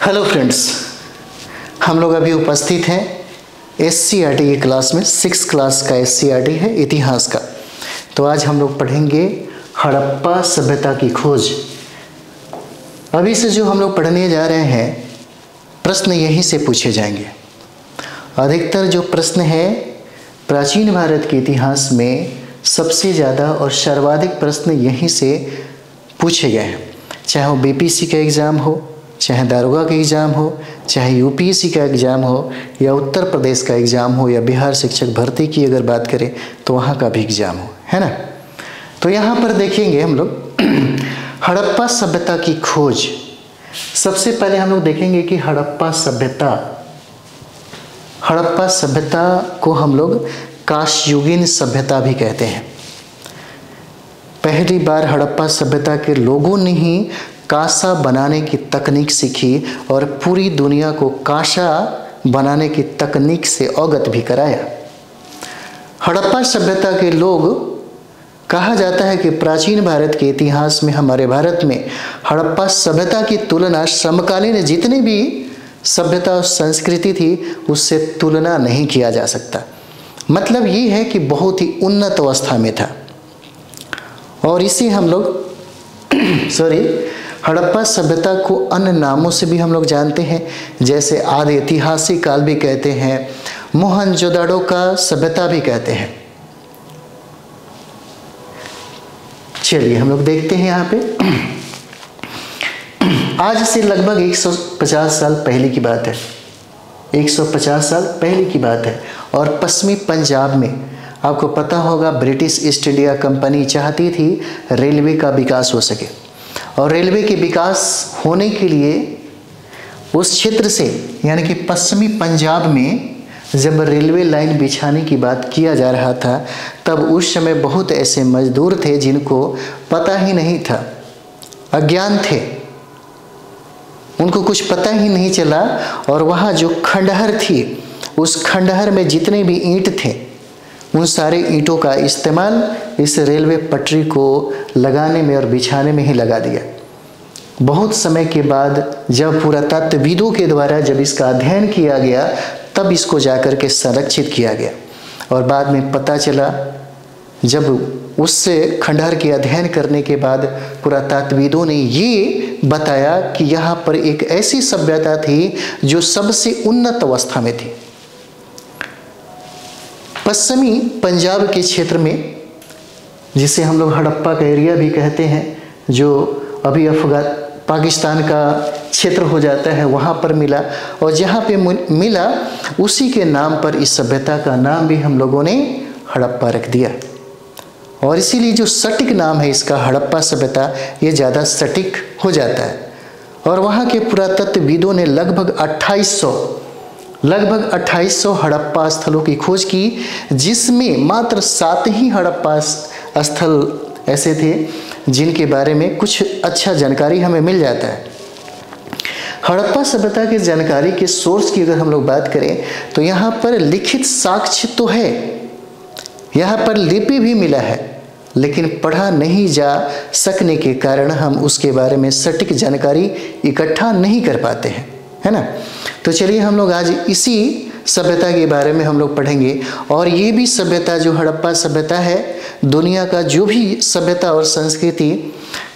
Hello friends, हम लोग अभी उपस्थित हैं SCERT की क्लास में। 6th क्लास का SCERT है इतिहास का। तो आज हम लोग पढ़ेंगे हड़प्पा सभ्यता की खोज। अभी से जो हम लोग पढ़ने जा रहे हैं प्रश्न यहीं से पूछे जाएंगे। अधिकतर जो प्रश्न है प्राचीन भारत के इतिहास में सबसे ज़्यादा और सर्वाधिक प्रश्न यहीं से पूछे गए हैं। चाहे वो BPSC का एग्ज़ाम हो, चाहे दारोगा का एग्ज़ाम हो, चाहे UPSC का एग्ज़ाम हो, या उत्तर प्रदेश का एग्ज़ाम हो, या बिहार शिक्षक भर्ती की अगर बात करें तो वहाँ का भी एग्ज़ाम हो, है ना। तो यहाँ पर देखेंगे हम लोग हड़प्पा सभ्यता की खोज। सबसे पहले हम लोग देखेंगे कि हड़प्पा सभ्यता को हम लोग कांस्ययुगीन सभ्यता भी कहते हैं। पहली बार हड़प्पा सभ्यता के लोगों ने ही कांसा बनाने की तकनीक सीखी और पूरी दुनिया को कांसा बनाने की तकनीक से अवगत भी कराया। हड़प्पा सभ्यता के लोग, कहा जाता है कि प्राचीन भारत के इतिहास में, हमारे भारत में हड़प्पा सभ्यता की तुलना समकालीन जितनी भी सभ्यता और संस्कृति थी उससे तुलना नहीं किया जा सकता। मतलब ये है कि बहुत ही उन्नत अवस्था में था। और इसे हम लोग हड़प्पा सभ्यता को अन्य नामों से भी हम लोग जानते हैं, जैसे आदि ऐतिहासिक काल भी कहते हैं, मोहनजोदड़ो का सभ्यता भी कहते हैं। चलिए हम लोग देखते हैं यहाँ पे। आज से लगभग 150 साल पहले की बात है। 150 साल पहले की बात है। और पश्चिमी पंजाब में आपको पता होगा ब्रिटिश ईस्ट इंडिया कंपनी चाहती थी रेलवे का विकास हो सके। और रेलवे के विकास होने के लिए उस क्षेत्र से, यानी कि पश्चिमी पंजाब में जब रेलवे लाइन बिछाने की बात किया जा रहा था, तब उस समय बहुत ऐसे मजदूर थे जिनको पता ही नहीं था, अज्ञान थे, उनको कुछ पता ही नहीं चला। और वहाँ जो खंडहर थी, उस खंडहर में जितने भी ईंट थे, उन सारे ईंटों का इस्तेमाल इस रेलवे पटरी को लगाने में और बिछाने में ही लगा दिया। बहुत समय के बाद जब पुरातत्वविदों के द्वारा जब इसका अध्ययन किया गया, तब इसको जाकर के संरक्षित किया गया। और बाद में पता चला, जब उससे खंडहर के अध्ययन करने के बाद पुरातत्वविदों ने ये बताया कि यहाँ पर एक ऐसी सभ्यता थी जो सबसे उन्नत अवस्था में थी। पश्चिमी पंजाब के क्षेत्र में, जिसे हम लोग हड़प्पा का एरिया भी कहते हैं, जो अभी पाकिस्तान का क्षेत्र हो जाता है, वहाँ पर मिला। और जहाँ पे मिला उसी के नाम पर इस सभ्यता का नाम भी हम लोगों ने हड़प्पा रख दिया। और इसीलिए जो सटीक नाम है इसका, हड़प्पा सभ्यता, ये ज़्यादा सटीक हो जाता है। और वहाँ के पुरातत्वविदों ने लगभग 2800 हड़प्पा स्थलों की खोज की, जिसमें मात्र 7 ही हड़प्पा स्थल ऐसे थे जिनके बारे में कुछ अच्छा जानकारी हमें मिल जाता है। हड़प्पा सभ्यता की जानकारी के सोर्स की अगर हम लोग बात करें तो यहाँ पर लिखित साक्ष्य तो है, यहाँ पर लिपि भी मिला है, लेकिन पढ़ा नहीं जा सकने के कारण हम उसके बारे में सटीक जानकारी इकट्ठा नहीं कर पाते हैं, है ना। तो चलिए हम लोग आज इसी सभ्यता के बारे में हम लोग पढ़ेंगे। और ये भी सभ्यता जो हड़प्पा सभ्यता है, दुनिया का जो भी सभ्यता और संस्कृति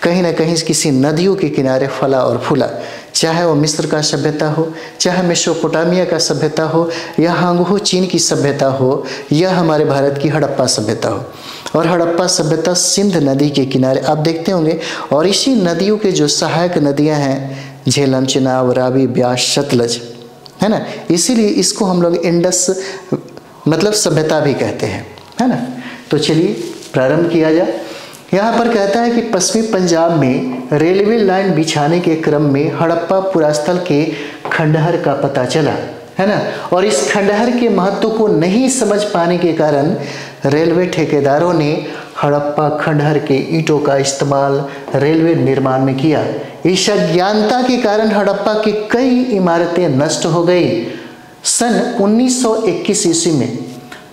कहीं ना कहीं किसी नदियों के किनारे फला और फूला, चाहे वो मिस्र का सभ्यता हो, चाहे मेसोपोटामिया का सभ्यता हो, या हांगहू चीन की सभ्यता हो, या हमारे भारत की हड़प्पा सभ्यता हो। और हड़प्पा सभ्यता सिंध नदी के किनारे आप देखते होंगे। और इसी नदियों के जो सहायक नदियां हैं, झेलम, चिनाब, रावी, ब्यास, सतलज, है ना, इसीलिए इसको हम लोग इंडस मतलब सभ्यता भी कहते हैं, है ना। तो चलिए प्रारंभ किया जाए। यहाँ पर कहता है कि पश्चिमी पंजाब में रेलवे लाइन बिछाने के क्रम में हड़प्पा पुरास्थल के खंडहर का पता चला, है ना। और इस खंडहर के महत्व को नहीं समझ पाने के कारण रेलवे ठेकेदारों ने हड़प्पा खंडहर के ईंटों का इस्तेमाल रेलवे निर्माण में किया। इस अज्ञानता के कारण हड़प्पा की कई इमारतें नष्ट हो गई। सन 1921 ईस्वी में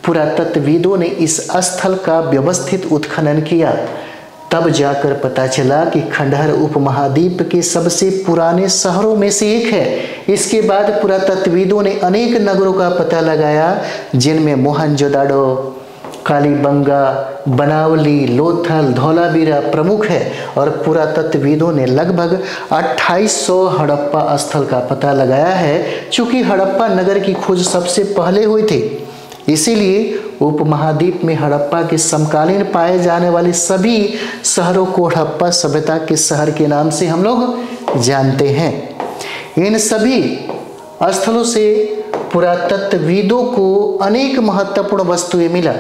पुरातत्वविदों ने इस स्थल का व्यवस्थित उत्खनन किया। तब जाकर पता चला कि खंडहर उपमहाद्वीप के सबसे पुराने शहरों में से एक है। इसके बाद पुरातत्वविदों ने अनेक नगरों का पता लगाया, जिनमें मोहनजोदाड़ो, कालीबंगा, बनावली, लोथल, धौलावीरा प्रमुख है। और पुरातत्वविदों ने लगभग 2800 हड़प्पा स्थल का पता लगाया है। चूंकि हड़प्पा नगर की खोज सबसे पहले हुई थी, इसीलिए उपमहाद्वीप में हड़प्पा के समकालीन पाए जाने वाले सभी शहरों को हड़प्पा सभ्यता के शहर के नाम से हम लोग जानते हैं। इन सभी स्थलों से पुरातत्वविदों को अनेक महत्वपूर्ण वस्तुएं मिला।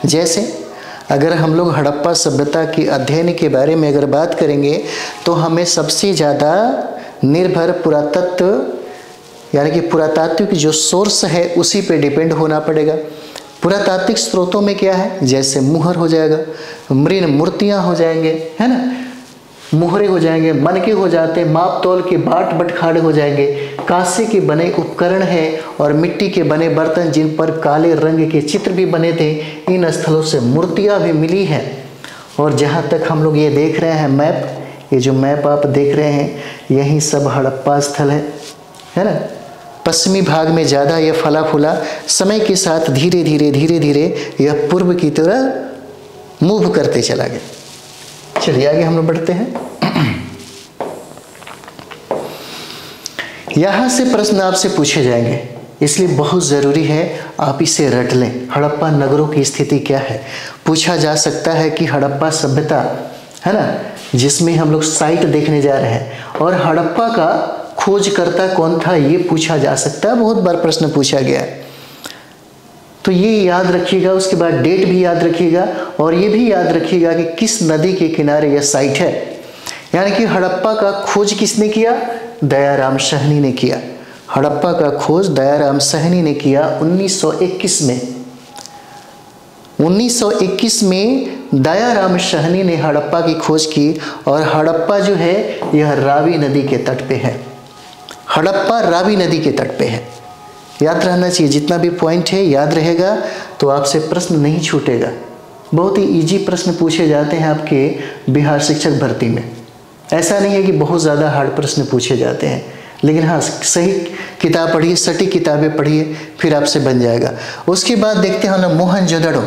जैसे अगर हम लोग हड़प्पा सभ्यता के अध्ययन के बारे में अगर बात करेंगे तो हमें सबसे ज़्यादा निर्भर पुरातत्व यानी कि पुरातात्विक जो सोर्स है उसी पे डिपेंड होना पड़ेगा। पुरातात्विक स्रोतों में क्या है, जैसे मुहर हो जाएगा, मृण मूर्तियाँ हो जाएंगे, है ना, मुहरे हो जाएंगे, मनके हो जाते, माप तौल के बाट बटखाड़े हो जाएंगे, कांसे के बने उपकरण हैं और मिट्टी के बने बर्तन जिन पर काले रंग के चित्र भी बने थे। इन स्थलों से मूर्तियाँ भी मिली हैं। और जहाँ तक हम लोग ये देख रहे हैं मैप, ये जो मैप आप देख रहे हैं, यही सब हड़प्पा स्थल है ना। पश्चिमी भाग में ज़्यादा यह फला फूला, समय के साथ धीरे धीरे यह पूर्व की तरह मूव करते चला गया। चलिए आगे हम लोग बढ़ते हैं। यहाँ से प्रश्न आपसे पूछे जाएंगे, इसलिए बहुत ज़रूरी है आप इसे रट लें। हड़प्पा नगरों की स्थिति क्या है, पूछा जा सकता है कि हड़प्पा सभ्यता है ना, जिसमें हम लोग साइट देखने जा रहे हैं, और हड़प्पा का खोजकर्ता कौन था ये पूछा जा सकता है। बहुत बार प्रश्न पूछा गया है, तो ये याद रखिएगा। उसके बाद डेट भी याद रखिएगा और ये भी याद रखिएगा कि किस नदी के किनारे यह साइट है। यानी कि हड़प्पा का खोज किसने किया, दयाराम साहनी ने किया। हड़प्पा का खोज दयाराम साहनी ने किया 1921 में। 1921 में दयाराम साहनी ने हड़प्पा की खोज की। और हड़प्पा जो है यह रावी नदी के तट पे है। हड़प्पा रावी नदी के तट पे है, याद रहना चाहिए। जितना भी पॉइंट है याद रहेगा तो आपसे प्रश्न नहीं छूटेगा। बहुत ही इजी प्रश्न पूछे जाते हैं आपके बिहार शिक्षक भर्ती में। ऐसा नहीं है कि बहुत ज़्यादा हार्ड प्रश्न पूछे जाते हैं, लेकिन हाँ सही किताब पढ़िए, सटीक किताबें पढ़िए, फिर आपसे बन जाएगा। उसके बाद देखते हैं हम लोग मोहनजोदड़ो।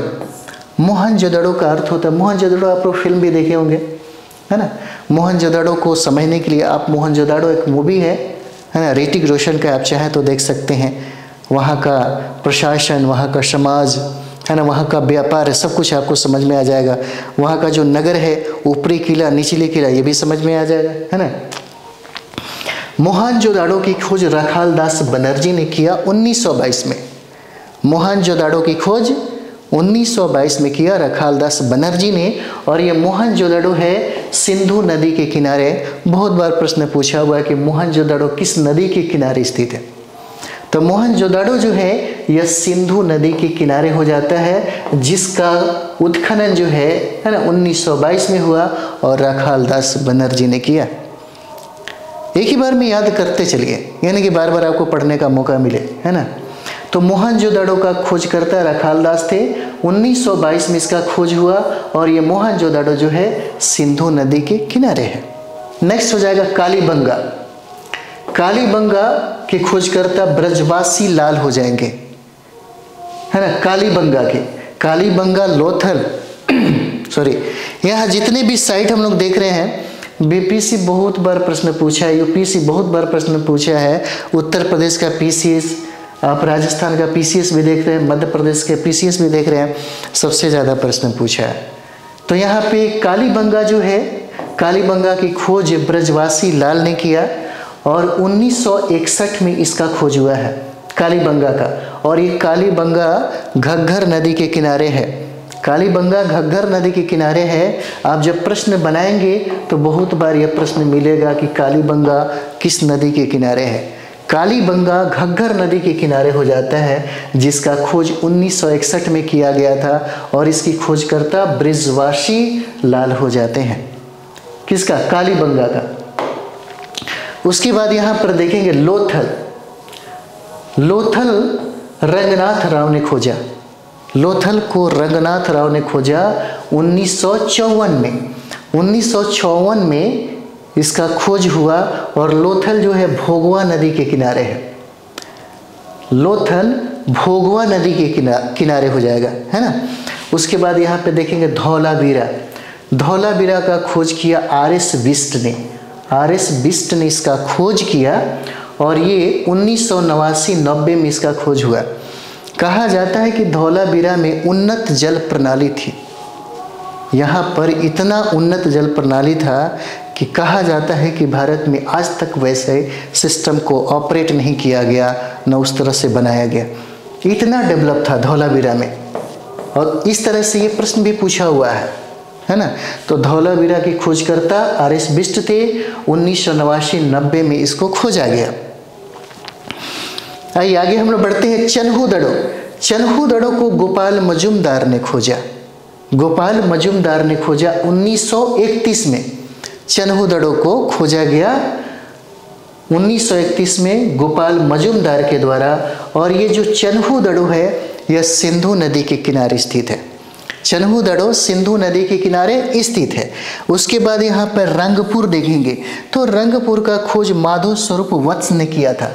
मोहनजोदड़ो का अर्थ होता है, मोहनजोदड़ो आप लोग फिल्म भी देखे होंगे, है ना। मोहनजोदड़ो को समझने के लिए आप मोहनजोदड़ो एक मूवी है ना, ऋतिक रोशन का, आप चाहें तो देख सकते हैं। वहाँ का प्रशासन, वहाँ का समाज है ना, वहाँ का व्यापार है, सब कुछ आपको समझ में आ जाएगा। वहाँ का जो नगर है, ऊपरी किला, निचली किला, ये भी समझ में आ जाएगा, है ना। मोहनजोदाड़ो की खोज रखालदास बनर्जी ने किया 1922 में। मोहनजोदाड़ो की खोज 1922 में किया रखालदास बनर्जी ने। और ये मोहनजोदाड़ो है सिंधु नदी के किनारे। बहुत बार प्रश्न पूछा हुआ है कि मोहनजोदाड़ो किस नदी के किनारे स्थित है, तो मोहनजोदाड़ो जो है यह सिंधु नदी के किनारे हो जाता है, जिसका उत्खनन जो है ना 1922 में हुआ और रखालदास बनर्जी ने किया। एक ही बार में याद करते चलिए, यानी कि बार बार आपको पढ़ने का मौका मिले, है ना। तो मोहनजोदाड़ो का खोजकर्ता रखालदास थे। 1922 में इसका खोज हुआ और ये मोहनजोदाड़ो जो है सिंधु नदी के किनारे है। नेक्स्ट हो जाएगा कालीबंगा। कालीबंगा के खोजकर्ता ब्रजवासी लाल हो जाएंगे, है ना। कालीबंगा लोथल सॉरी, यहाँ जितने भी साइट हम लोग देख रहे हैं, बीपीसी बहुत बार प्रश्न पूछा है, यूपीसी बहुत बार प्रश्न पूछा है, उत्तर प्रदेश का पीसीएस, आप राजस्थान का पीसीएस भी देख रहे हैं, मध्य प्रदेश के पीसीएस भी देख रहे हैं, सबसे ज़्यादा प्रश्न पूछा है। तो यहाँ पे कालीबंगा जो है, कालीबंगा की खोज ब्रजवासी लाल ने किया और 1961 में इसका खोज हुआ है कालीबंगा का। और ये कालीबंगा घग्घर नदी के किनारे है। कालीबंगा घग्घर नदी के किनारे है। आप जब प्रश्न बनाएंगे तो बहुत बार यह प्रश्न मिलेगा कि कालीबंगा किस नदी के किनारे है। कालीबंगा घग्घर नदी के किनारे हो जाता है, जिसका खोज 1961 में किया गया था और इसकी खोजकर्ता ब्रजवासी लाल हो जाते हैं। किसका? कालीबंगा का। उसके बाद यहाँ पर देखेंगे लोथल। लोथल रंगनाथ राव ने खोजा। लोथल को रंगनाथ राव ने खोजा 1954 में। 1954 में इसका खोज हुआ और लोथल जो है भोगवा नदी के किनारे है। लोथल भोगवा नदी के किनारे हो जाएगा, है ना। उसके बाद यहाँ पे देखेंगे धौलावीरा। धौलावीरा का खोज किया आर.एस. बिष्ट ने। आर.एस. बिष्ट ने इसका खोज किया और ये 1989-90 में इसका खोज हुआ। कहा जाता है कि धौलावीरा में उन्नत जल प्रणाली थी। यहाँ पर इतना उन्नत जल प्रणाली था कि कहा जाता है कि भारत में आज तक वैसे सिस्टम को ऑपरेट नहीं किया गया, न उस तरह से बनाया गया। इतना डेवलप था धौलावीरा में। और इस तरह से ये प्रश्न भी पूछा हुआ है ना। तो धौलावीरा की खोजकर्ता आर.एस. बिष्ट थे। 1989-90 में इसको खोजा गया। आइए आगे हम लोग बढ़ते हैं। चन्हू-दड़ो। चन्हू-दड़ो को गोपाल मजुमदार ने खोजा। गोपाल मजुमदार ने खोजा 1931 में। चन्हू-दड़ो को खोजा गया 1931 में गोपाल मजुमदार के द्वारा। और ये जो चन्हू-दड़ो है यह सिंधु नदी के किनारे स्थित है। चन्हू-दड़ो सिंधु नदी के किनारे स्थित है। उसके बाद यहाँ पर रंगपुर देखेंगे तो रंगपुर का खोज माधव स्वरूप वत्स ने किया था।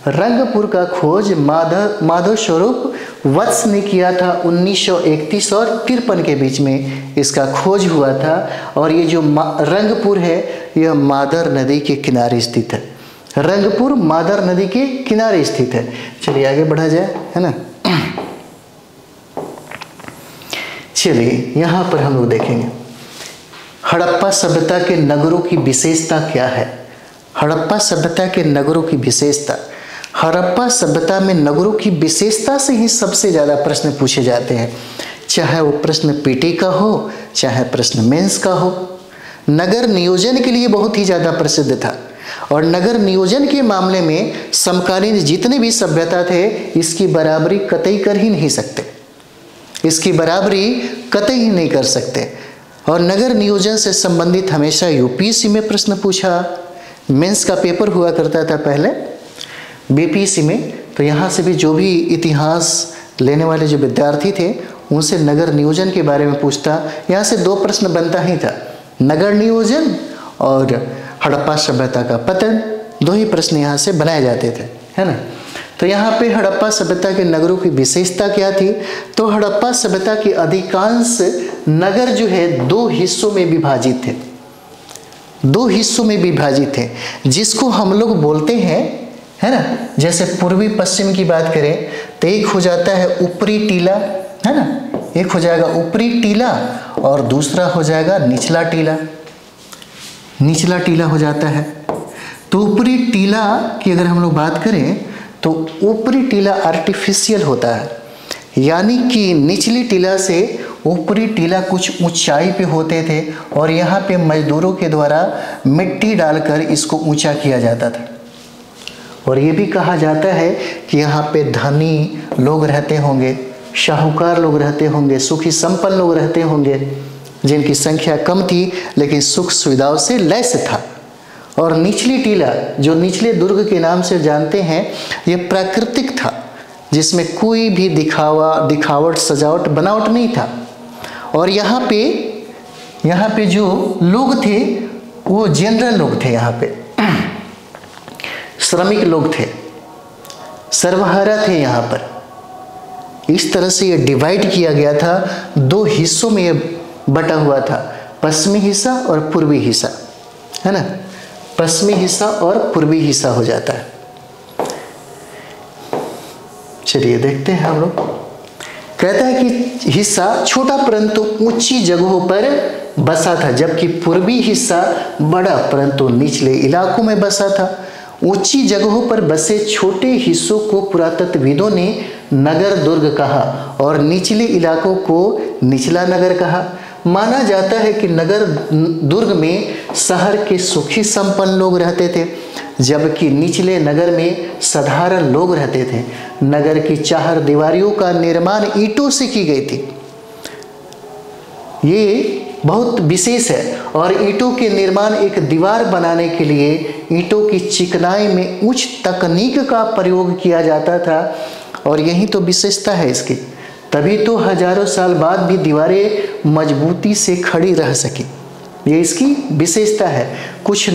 रंगपुर का खोज माधव स्वरूप वत्स ने किया था। 1931 और 53 के बीच में इसका खोज हुआ था। और ये जो रंगपुर है यह मादर नदी के किनारे स्थित है। रंगपुर मादर नदी के किनारे स्थित है। चलिए आगे बढ़ा जाए, है ना। चलिए यहाँ पर हम लोग देखेंगे हड़प्पा सभ्यता के नगरों की विशेषता क्या है। हड़प्पा सभ्यता के नगरों की विशेषता। हड़प्पा सभ्यता में नगरों की विशेषता से ही सबसे ज़्यादा प्रश्न पूछे जाते हैं, चाहे वो प्रश्न पीटी का हो, चाहे प्रश्न मेंस का हो। नगर नियोजन के लिए बहुत ही ज़्यादा प्रसिद्ध था और नगर नियोजन के मामले में समकालीन जितने भी सभ्यता थे इसकी बराबरी कतई कर ही नहीं सकते। इसकी बराबरी कतई नहीं कर सकते। और नगर नियोजन से संबंधित हमेशा यूपीएससी में प्रश्न पूछा, मेंस का पेपर हुआ करता था पहले बीपीएससी में। तो यहाँ से भी जो भी इतिहास लेने वाले जो विद्यार्थी थे उनसे नगर नियोजन के बारे में पूछता। यहाँ से दो प्रश्न बनता ही था, नगर नियोजन और हड़प्पा सभ्यता का पतन। दो ही प्रश्न यहाँ से बनाए जाते थे, है ना। तो यहाँ पे हड़प्पा सभ्यता के नगरों की विशेषता क्या थी। तो हड़प्पा सभ्यता के अधिकांश नगर जो है दो हिस्सों में विभाजित थे। दो हिस्सों में विभाजित थे जिसको हम लोग बोलते हैं, है ना। जैसे पूर्वी पश्चिम की बात करें तो एक हो जाता है ऊपरी टीला, है ना। एक हो जाएगा ऊपरी टीला और दूसरा हो जाएगा निचला टीला। निचला टीला हो जाता है। तो ऊपरी टीला की अगर हम लोग बात करें तो ऊपरी टीला आर्टिफिशियल होता है, यानी कि निचली टीला से ऊपरी टीला कुछ ऊंचाई पे होते थे और यहाँ पे मजदूरों के द्वारा मिट्टी डालकर इसको ऊंचा किया जाता था। और ये भी कहा जाता है कि यहाँ पे धनी लोग रहते होंगे, शाहूकार लोग रहते होंगे, सुखी संपन्न लोग रहते होंगे, जिनकी संख्या कम थी लेकिन सुख सुविधाओं से लैस था। और निचली टीला जो निचले दुर्ग के नाम से जानते हैं ये प्राकृतिक था, जिसमें कोई भी दिखावट सजावट बनावट नहीं था। और यहाँ पे जो लोग थे वो जनरल लोग थे। यहाँ पे श्रमिक लोग थे, सर्वहारा थे। यहाँ पर इस तरह से ये डिवाइड किया गया था। दो हिस्सों में ये बटा हुआ था, पश्चिमी हिस्सा और पूर्वी हिस्सा, है ना। पश्चिमी हिस्सा और पूर्वी हिस्सा हो जाता है। चलिए देखते हैं हम लोग। कहता है कि हिस्सा छोटा परंतु ऊंची जगहों पर बसा था, जबकि पूर्वी हिस्सा बड़ा परंतु निचले इलाकों में बसा था। ऊंची जगहों पर बसे छोटे हिस्सों को पुरातत्वविदों ने नगर दुर्ग कहा और निचले इलाकों को निचला नगर कहा। माना जाता है कि नगर दुर्ग में शहर के सुखी संपन्न लोग रहते थे, जबकि निचले नगर में साधारण लोग रहते थे। नगर की चार दीवारियों का निर्माण ईंटों से की गई थी। ये बहुत विशेष है। और ईंटों के निर्माण एक दीवार बनाने के लिए ईंटों की चिकनाई में उच्च तकनीक का प्रयोग किया जाता था। और यही तो विशेषता है इसकी। तभी तो हजारों साल बाद भी दीवारें मजबूती से खड़ी रह सकी। ये इसकी विशेषता है। कुछ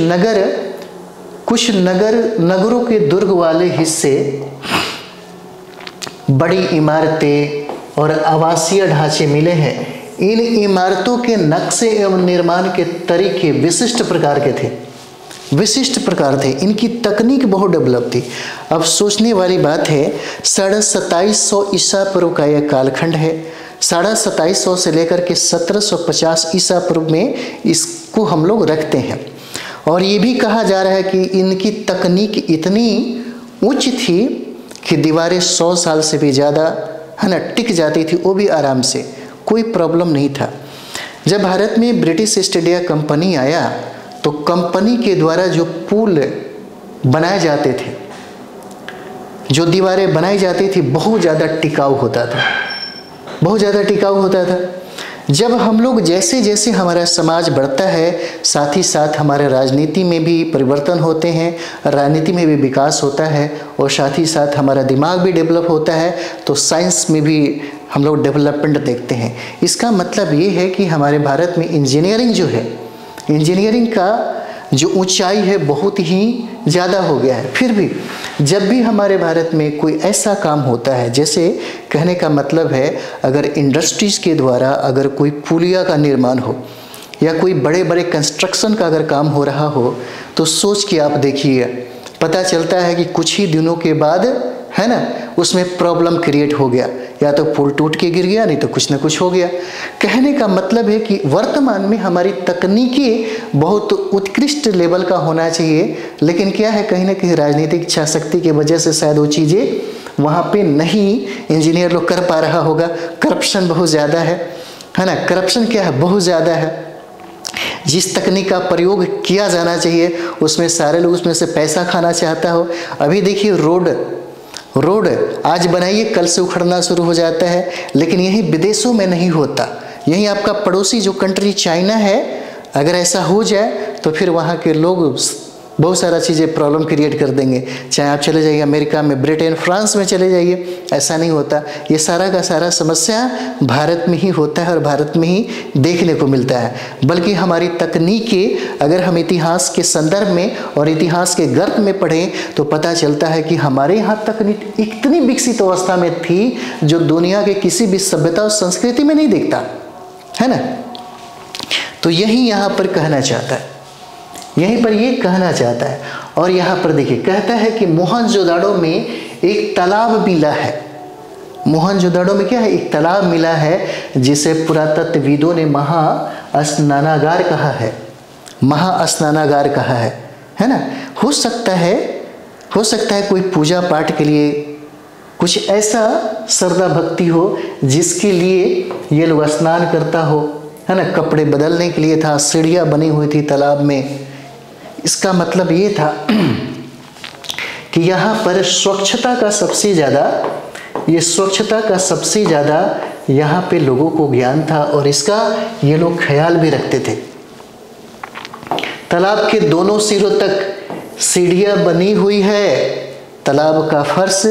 नगरों के दुर्ग वाले हिस्से बड़ी इमारतें और आवासीय ढांचे मिले हैं। इन इमारतों के नक्शे एवं निर्माण के तरीके विशिष्ट प्रकार थे। इनकी तकनीक बहुत डेवलप थी। अब सोचने वाली बात है, 2750 ईसा पूर्व का यह कालखंड है। 2750 से लेकर के 1750 ईसा पूर्व में इसको हम लोग रखते हैं। और ये भी कहा जा रहा है कि इनकी तकनीक इतनी उच्च थी कि दीवारें 100 साल से भी ज़्यादा है ना टिक जाती थी, वो भी आराम से, कोई प्रॉब्लम नहीं था। जब भारत में ब्रिटिश ईस्ट इंडिया कंपनी आया तो कंपनी के द्वारा जो पुल बनाए जाते थे, जो दीवारें बनाई जाती थी, बहुत ज़्यादा टिकाऊ होता था। जब हम लोग जैसे जैसे हमारा समाज बढ़ता है, साथ ही साथ हमारे राजनीति में भी परिवर्तन होते हैं, राजनीति में भी विकास होता है, और साथ ही साथ हमारा दिमाग भी डेवलप होता है, तो साइंस में भी हम लोग डेवलपमेंट देखते हैं। इसका मतलब ये है कि हमारे भारत में इंजीनियरिंग का जो ऊंचाई है बहुत ही ज़्यादा हो गया है। फिर भी जब भी हमारे भारत में कोई ऐसा काम होता है, जैसे कहने का मतलब है अगर इंडस्ट्रीज़ के द्वारा अगर कोई पुलिया का निर्माण हो या कोई बड़े बड़े कंस्ट्रक्शन का अगर काम हो रहा हो, तो सोच के आप देखिए, पता चलता है कि कुछ ही दिनों के बाद है ना उसमें प्रॉब्लम क्रिएट हो गया, या तो पुल टूट के गिर गया, नहीं तो कुछ ना कुछ हो गया। कहने का मतलब है कि वर्तमान में हमारी तकनीकी बहुत उत्कृष्ट लेवल का होना चाहिए, लेकिन क्या है, कहीं ना कहीं राजनीतिक इच्छा शक्ति की वजह से शायद वो चीज़ें वहाँ पे नहीं इंजीनियर लोग कर पा रहा होगा। करप्शन बहुत ज़्यादा है ना। करप्शन क्या है, बहुत ज़्यादा है। जिस तकनीक का प्रयोग किया जाना चाहिए उसमें सारे लोग उसमें से पैसा खाना चाहता हो। अभी देखिए रोड आज बनाइए, कल से उखड़ना शुरू हो जाता है, लेकिन यही विदेशों में नहीं होता। यही आपका पड़ोसी जो कंट्री चाइना है, अगर ऐसा हो जाए तो फिर वहाँ के लोग बहुत सारा चीज़ें प्रॉब्लम क्रिएट कर देंगे। चाहे आप चले जाइए अमेरिका में, ब्रिटेन, फ्रांस में चले जाइए, ऐसा नहीं होता। ये सारा का सारा समस्या भारत में ही होता है और भारत में ही देखने को मिलता है। बल्कि हमारी तकनीकें अगर हम इतिहास के संदर्भ में और इतिहास के गर्भ में पढ़ें तो पता चलता है कि हमारे यहाँ तकनीक इतनी विकसित अवस्था में थी जो दुनिया के किसी भी सभ्यता और संस्कृति में नहीं दिखता है ना। तो यही यहाँ पर कहना चाहता है, यहीं पर ये कहना चाहता है। और यहाँ पर देखिए कहता है कि मोहनजोदाड़ो में एक तालाब मिला है। मोहनजोदाड़ो में क्या है, एक तालाब मिला है जिसे पुरातत्वविदों ने महास्नानागार कहा है, महास्नानागार कहा है ना। हो सकता है कोई पूजा पाठ के लिए कुछ ऐसा श्रद्धा भक्ति हो जिसके लिए ये लोग स्नान करता हो, है ना। कपड़े बदलने के लिए था, सीढ़ियाँ बनी हुई थी तालाब में। इसका मतलब ये था कि यहाँ पर स्वच्छता का सबसे ज़्यादा यहाँ पे लोगों को ज्ञान था और इसका ये लोग ख्याल भी रखते थे। तालाब के दोनों सिरों तक सीढ़ियाँ बनी हुई है। तालाब का फर्श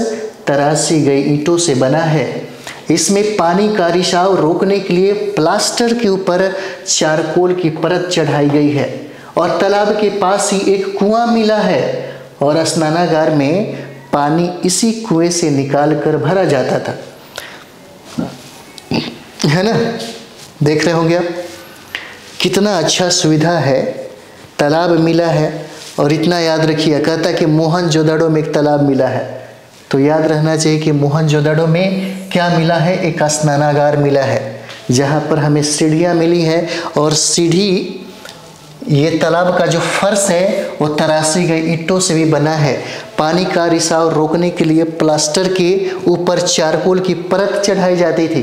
तराशी गई ईंटों से बना है। इसमें पानी का रिसाव रोकने के लिए प्लास्टर के ऊपर चारकोल की परत चढ़ाई गई है और तालाब के पास ही एक कुआं मिला है और स्नानागार में पानी इसी कुएं से निकालकर भरा जाता था, है ना। देख रहे होंगे आप कितना अच्छा सुविधा है, तालाब मिला है। और इतना याद रखिए, कहता कि मोहनजोदाड़ो में एक तालाब मिला है, तो याद रहना चाहिए कि मोहनजोदाड़ो में क्या मिला है, एक स्नानागार मिला है जहाँ पर हमें सीढ़ियाँ मिली है। और सीढ़ी, ये तालाब का जो फर्श है वो तराशी गई ईंटों से भी बना है। पानी का रिसाव रोकने के लिए प्लास्टर के ऊपर चारकोल की परत चढ़ाई जाती थी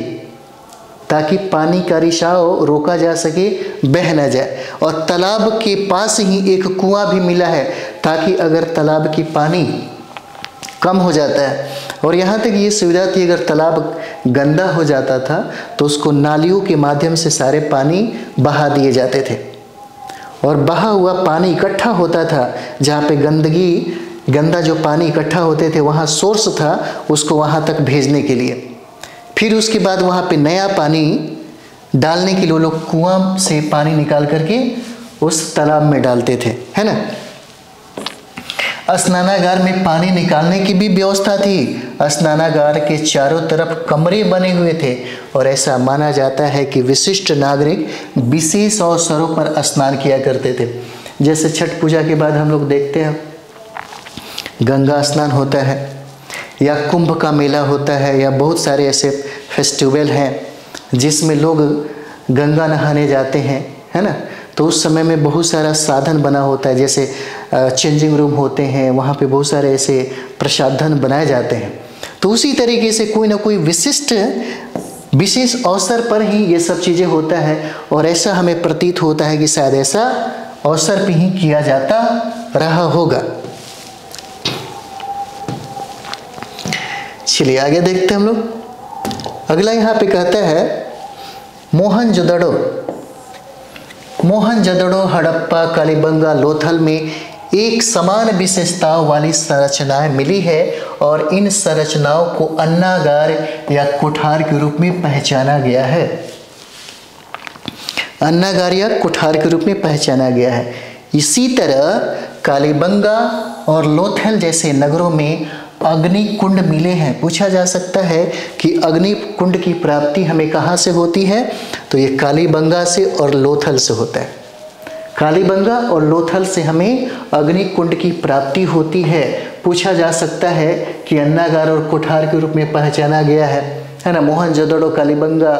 ताकि पानी का रिसाव रोका जा सके, बह न जाए। और तालाब के पास ही एक कुआं भी मिला है ताकि अगर तालाब की पानी कम हो जाता है, और यहाँ तक ये सुविधा थी अगर तालाब गंदा हो जाता था तो उसको नालियों के माध्यम से सारे पानी बहा दिए जाते थे और बहा हुआ पानी इकट्ठा होता था। जहाँ पे गंदा जो पानी इकट्ठा होते थे वहाँ सोर्स था उसको वहाँ तक भेजने के लिए। फिर उसके बाद वहाँ पे नया पानी डालने के लिए वो लोग कुआं से पानी निकाल करके उस तालाब में डालते थे, है ना। स्नानागार में पानी निकालने की भी व्यवस्था थी। स्नानागार के चारों तरफ कमरे बने हुए थे और ऐसा माना जाता है कि विशिष्ट नागरिक विशेष अवसरों पर स्नान किया करते थे। जैसे छठ पूजा के बाद हम लोग देखते हैं गंगा स्नान होता है, या कुंभ का मेला होता है, या बहुत सारे ऐसे फेस्टिवल हैं जिसमें लोग गंगा नहाने जाते हैं, है ना। तो उस समय में बहुत सारा साधन बना होता है, जैसे चेंजिंग रूम होते हैं, वहाँ पे बहुत सारे ऐसे प्रसाधन बनाए जाते हैं। तो उसी तरीके से कोई ना कोई विशेष अवसर पर ही ये सब चीज़ें होता है, और ऐसा हमें प्रतीत होता है कि शायद ऐसा अवसर पे ही किया जाता रहा होगा। चलिए आगे देखते हैं हम लोग। अगला यहाँ पे कहता है मोहनजोदड़ो। मोहनजोदड़ो, हड़प्पा, कालीबंगा, लोथल में एक समान विशेषताओं वाली संरचनाएं मिली है और इन संरचनाओं को अन्नागार या कुठार के रूप में पहचाना गया है। अन्नागार या कुठार के रूप में पहचाना गया है। इसी तरह कालीबंगा और लोथल जैसे नगरों में अग्नि कुंड मिले हैं। पूछा जा सकता है कि अग्नि कुंड की प्राप्ति हमें कहाँ से होती है, तो ये कालीबंगा से और लोथल से होता है। कालीबंगा और लोथल से हमें अग्नि कुंड की प्राप्ति होती है। पूछा जा सकता है कि अन्नागार और कुठार के रूप में पहचाना गया है ना। मोहनजोदड़ो, कालीबंगा,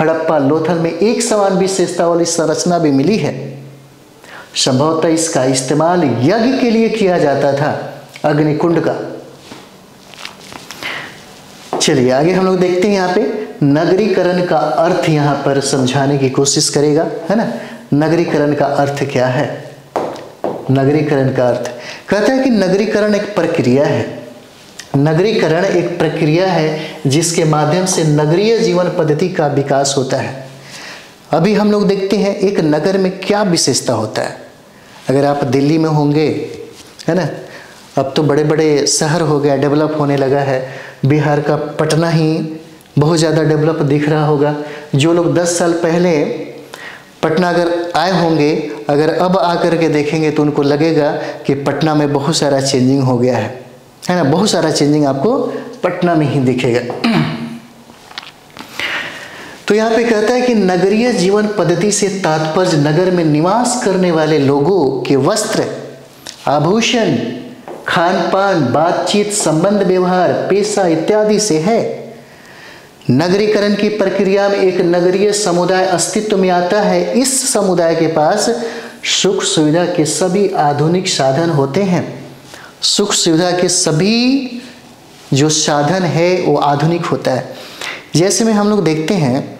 हड़प्पा, लोथल में एक समान विशेषता वाली संरचना भी मिली है। संभवतः इसका इस्तेमाल यज्ञ के लिए किया जाता था, अग्नि कुंड का। चलिए आगे हम लोग देखते हैं यहाँ पे नगरीकरण का अर्थ यहाँ पर समझाने की कोशिश करेगा, है ना। नगरीकरण का अर्थ क्या है? नगरीकरण का अर्थ कहता है कि नगरीकरण एक प्रक्रिया है। नगरीकरण एक प्रक्रिया है जिसके माध्यम से नगरीय जीवन पद्धति का विकास होता है। अभी हम लोग देखते हैं एक नगर में क्या विशेषता होता है। अगर आप दिल्ली में होंगे, है ना, अब तो बड़े बड़े शहर हो गया, डेवलप होने लगा है। बिहार का पटना ही बहुत ज़्यादा डेवलप दिख रहा होगा। जो लोग 10 साल पहले पटना अगर आए होंगे, अगर अब आकर के देखेंगे तो उनको लगेगा कि पटना में बहुत सारा चेंजिंग हो गया है ना। बहुत सारा चेंजिंग आपको पटना में ही दिखेगा। तो यहाँ पे कहता है कि नगरीय जीवन पद्धति से तात्पर्य नगर में निवास करने वाले लोगों के वस्त्र, आभूषण, खान पान, बातचीत, संबंध व्यवहार, पेशा इत्यादि से है। नगरीकरण की प्रक्रिया में एक नगरीय समुदाय अस्तित्व में आता है। इस समुदाय के पास सुख सुविधा के सभी आधुनिक साधन होते हैं। सुख सुविधा के सभी जो साधन है वो आधुनिक होता है। जैसे में हम लोग देखते हैं,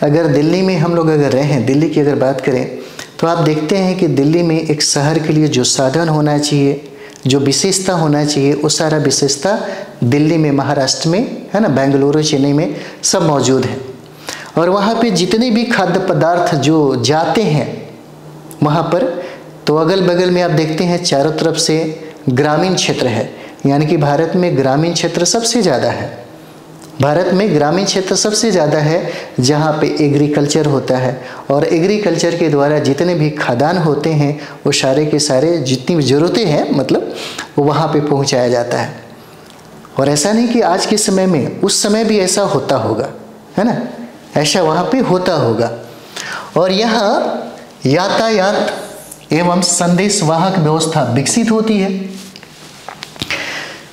अगर दिल्ली में हम लोग अगर रहें, दिल्ली की अगर बात करें, तो आप देखते हैं कि दिल्ली में एक शहर के लिए जो साधन होना चाहिए, जो विशेषता होना चाहिए, वो सारा विशेषता दिल्ली में, महाराष्ट्र में, है ना, बेंगलुरु, चेन्नई में सब मौजूद है। और वहाँ पे जितने भी खाद्य पदार्थ जो जाते हैं वहाँ पर, तो अगल बगल में आप देखते हैं चारों तरफ से ग्रामीण क्षेत्र है। यानी कि भारत में ग्रामीण क्षेत्र सबसे ज़्यादा है। भारत में ग्रामीण क्षेत्र सबसे ज़्यादा है जहाँ पे एग्रीकल्चर होता है, और एग्रीकल्चर के द्वारा जितने भी खाद्यान्न होते हैं वो सारे के सारे जितनी भी ज़रूरतें हैं मतलब वो वहाँ पे पहुँचाया जाता है। और ऐसा नहीं कि आज के समय में, उस समय भी ऐसा होता होगा, है ना, ऐसा वहाँ पे होता होगा। और यहाँ यातायात एवं संदेश वाहक व्यवस्था विकसित होती है।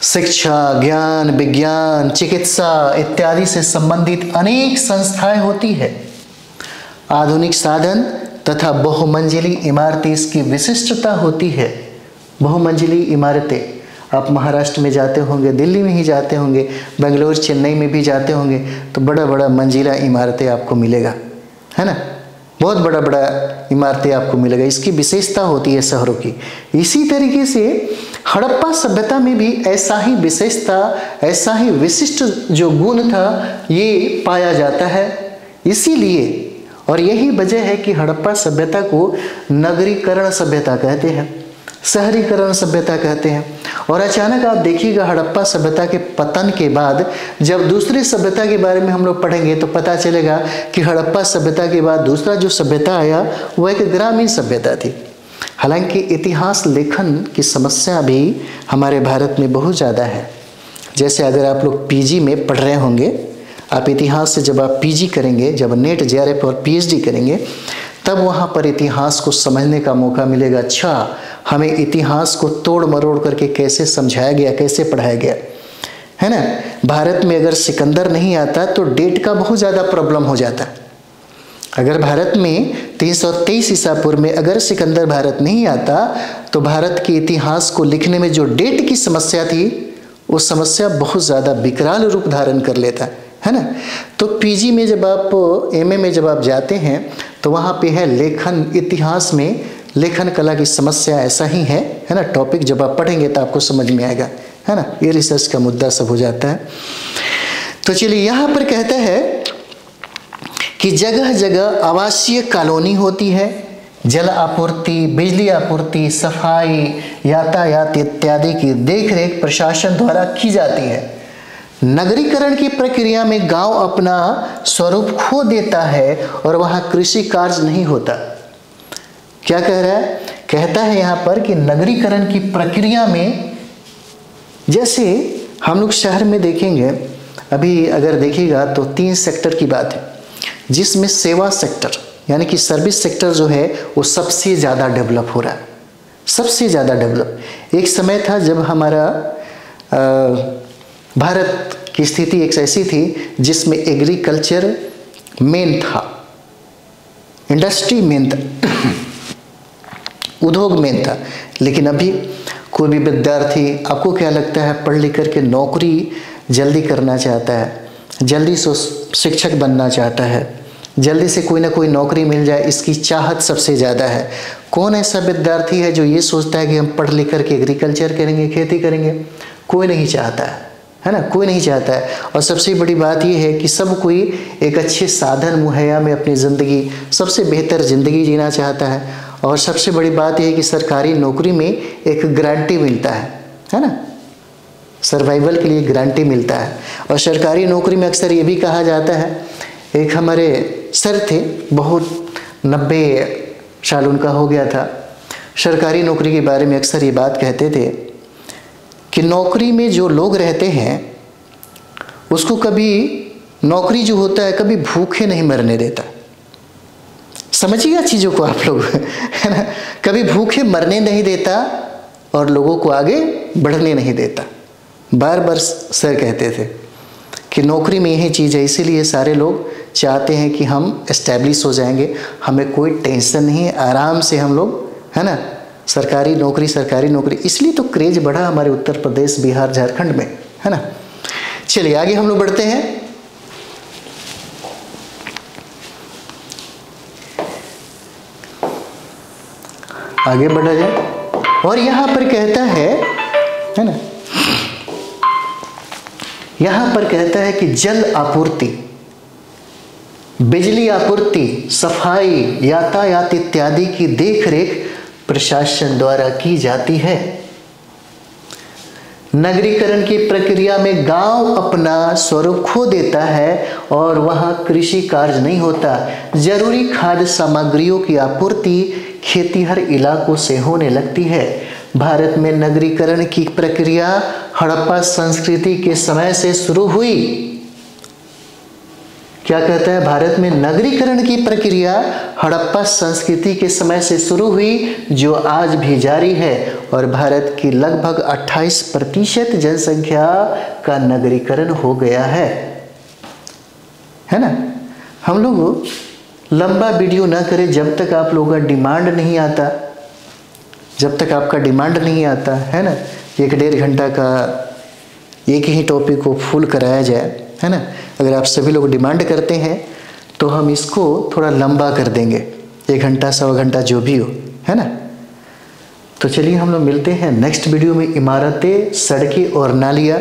शिक्षा, ज्ञान, विज्ञान, चिकित्सा इत्यादि से संबंधित अनेक संस्थाएं होती है। आधुनिक साधन तथा बहुमंजिली इमारतें इसकी विशिष्टता होती है। बहुमंजिली इमारतें, आप महाराष्ट्र में जाते होंगे, दिल्ली में ही जाते होंगे, बेंगलोर, चेन्नई में भी जाते होंगे, तो बड़ा बड़ा मंजिला इमारतें आपको मिलेगा, है ना। बहुत बड़ा बड़ा इमारतें आपको मिलेगा। इसकी विशेषता होती है शहरों की। इसी तरीके से हड़प्पा सभ्यता में भी ऐसा ही विशेषता, ऐसा ही विशिष्ट जो गुण था ये पाया जाता है। इसीलिए, और यही वजह है कि हड़प्पा सभ्यता को नगरीकरण सभ्यता कहते हैं। शहरीकरण सभ्यता कहते हैं। और अचानक आप देखिएगा हड़प्पा सभ्यता के पतन के बाद जब दूसरी सभ्यता के बारे में हम लोग पढ़ेंगे तो पता चलेगा कि हड़प्पा सभ्यता के बाद दूसरा जो सभ्यता आया वो एक ग्रामीण सभ्यता थी। हालांकि इतिहास लेखन की समस्या भी हमारे भारत में बहुत ज़्यादा है। जैसे अगर आप लोग पीजी में पढ़ रहे होंगे, आप इतिहास से जब आप पीजी करेंगे, जब नेट जेआरएफ और पीएचडी करेंगे, तब वहाँ पर इतिहास को समझने का मौका मिलेगा। अच्छा, हमें इतिहास को तोड़ मरोड़ करके कैसे समझाया गया, कैसे पढ़ाया गया, है ना। भारत में अगर सिकंदर नहीं आता तो डेट का बहुत ज़्यादा प्रॉब्लम हो जाता। अगर भारत में 323 ईसा पूर्व में अगर सिकंदर भारत नहीं आता तो भारत के इतिहास को लिखने में जो डेट की समस्या थी वो समस्या बहुत ज़्यादा विकराल रूप धारण कर लेता, है ना। तो पीजी में जब आप एमए में जब आप जाते हैं तो वहाँ पे है लेखन, इतिहास में लेखन कला की समस्या ऐसा ही है ना। टॉपिक जब आप पढ़ेंगे तो आपको समझ में आएगा, है ना। ये रिसर्च का मुद्दा सब हो जाता है। तो चलिए यहाँ पर कहता है कि जगह जगह आवासीय कॉलोनी होती है, जल आपूर्ति, बिजली आपूर्ति, सफाई, यातायात इत्यादि की देखरेख प्रशासन द्वारा की जाती है। नगरीकरण की प्रक्रिया में गांव अपना स्वरूप खो देता है और वहां कृषि कार्य नहीं होता। क्या कह रहा है? कहता है यहाँ पर कि नगरीकरण की प्रक्रिया में, जैसे हम लोग शहर में देखेंगे, अभी अगर देखिएगा तो 3 सेक्टर की बात है, जिसमें सेवा सेक्टर यानी कि सर्विस सेक्टर जो है वो सबसे ज़्यादा डेवलप हो रहा है, सबसे ज़्यादा डेवलप। एक समय था जब हमारा भारत की स्थिति एक ऐसी थी जिसमें एग्रीकल्चर मेन था, इंडस्ट्री मेन था, उद्योग मेन था। लेकिन अभी कोई भी विद्यार्थी, आपको क्या लगता है, पढ़ लिख करके नौकरी जल्दी करना चाहता है, जल्दी से शिक्षक बनना चाहता है, जल्दी से कोई ना कोई नौकरी मिल जाए, इसकी चाहत सबसे ज़्यादा है। कौन ऐसा विद्यार्थी है जो ये सोचता है कि हम पढ़ लिख करके एग्रीकल्चर करेंगे, खेती करेंगे? कोई नहीं चाहता है ना, कोई नहीं चाहता है। और सबसे बड़ी बात यह है कि सब कोई एक अच्छे साधन मुहैया में अपनी ज़िंदगी, सबसे बेहतर ज़िंदगी जीना चाहता है। और सबसे बड़ी बात यह है कि सरकारी नौकरी में एक गारंटी मिलता है ना, सर्वाइवल के लिए गारंटी मिलता है। और सरकारी नौकरी में अक्सर ये भी कहा जाता है, एक हमारे सर थे, बहुत 90 साल उनका हो गया था, सरकारी नौकरी के बारे में अक्सर ये बात कहते थे कि नौकरी में जो लोग रहते हैं उसको कभी नौकरी जो होता है कभी भूखे नहीं मरने देता। समझिएगा चीज़ों को आप लोग, है ना, कभी भूखे मरने नहीं देता और लोगों को आगे बढ़ने नहीं देता। बार बार सर कहते थे कि नौकरी में यही चीज़ है, इसीलिए सारे लोग चाहते हैं कि हम एस्टैब्लिश हो जाएंगे, हमें कोई टेंशन नहीं है, आराम से हम लोग, है ना, सरकारी नौकरी। इसलिए तो क्रेज बढ़ा हमारे उत्तर प्रदेश, बिहार, झारखंड में, है ना। चलिए आगे हम लोग बढ़ते हैं। आगे बढ़ा जाए और यहाँ पर कहता है ना, यहाँ पर कहता है कि जल आपूर्ति, बिजली आपूर्ति, सफाई, यातायात इत्यादि की देखरेख प्रशासन द्वारा की जाती है। नगरीकरण की प्रक्रिया में गांव अपना स्वरूप खो देता है और वहां कृषि कार्य नहीं होता। जरूरी खाद्य सामग्रियों की आपूर्ति खेतीहर इलाकों से होने लगती है। भारत में नगरीकरण की प्रक्रिया हड़प्पा संस्कृति के समय से शुरू हुई। क्या कहता है? भारत में नगरीकरण की प्रक्रिया हड़प्पा संस्कृति के समय से शुरू हुई, जो आज भी जारी है। और भारत की लगभग 28% जनसंख्या का नगरीकरण हो गया है ना। हम लोग लंबा वीडियो ना करें जब तक आप लोगों का डिमांड नहीं आता, जब तक आपका डिमांड नहीं आता, है ना। 1-1.5 घंटा का एक ही टॉपिक को फुल कराया जाए, है ना। अगर आप सभी लोग डिमांड करते हैं तो हम इसको थोड़ा लंबा कर देंगे, 1 घंटा, 1.25 घंटा जो भी हो, है ना। तो चलिए हम लोग मिलते हैं नेक्स्ट वीडियो में। इमारतें, सड़कें और नालियाँ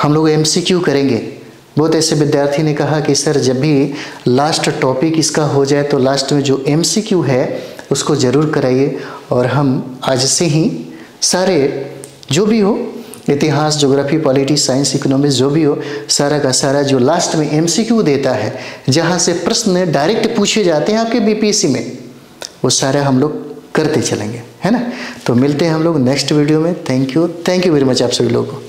हम लोग MCQ करेंगे। बहुत ऐसे विद्यार्थी ने कहा कि सर जब भी लास्ट टॉपिक इसका हो जाए तो लास्ट में जो MCQ है उसको ज़रूर कराइए। और हम आज से ही सारे जो भी हो, इतिहास, ज्योग्राफी, पॉलिटी, साइंस, इकोनॉमिक्स, जो भी हो, सारा का सारा जो लास्ट में MCQ देता है, जहाँ से प्रश्न डायरेक्ट पूछे जाते हैं आपके BPSC में, वो सारा हम लोग करते चलेंगे, है ना। तो मिलते हैं हम लोग नेक्स्ट वीडियो में। थैंक यू वेरी मच आप सभी लोगों को।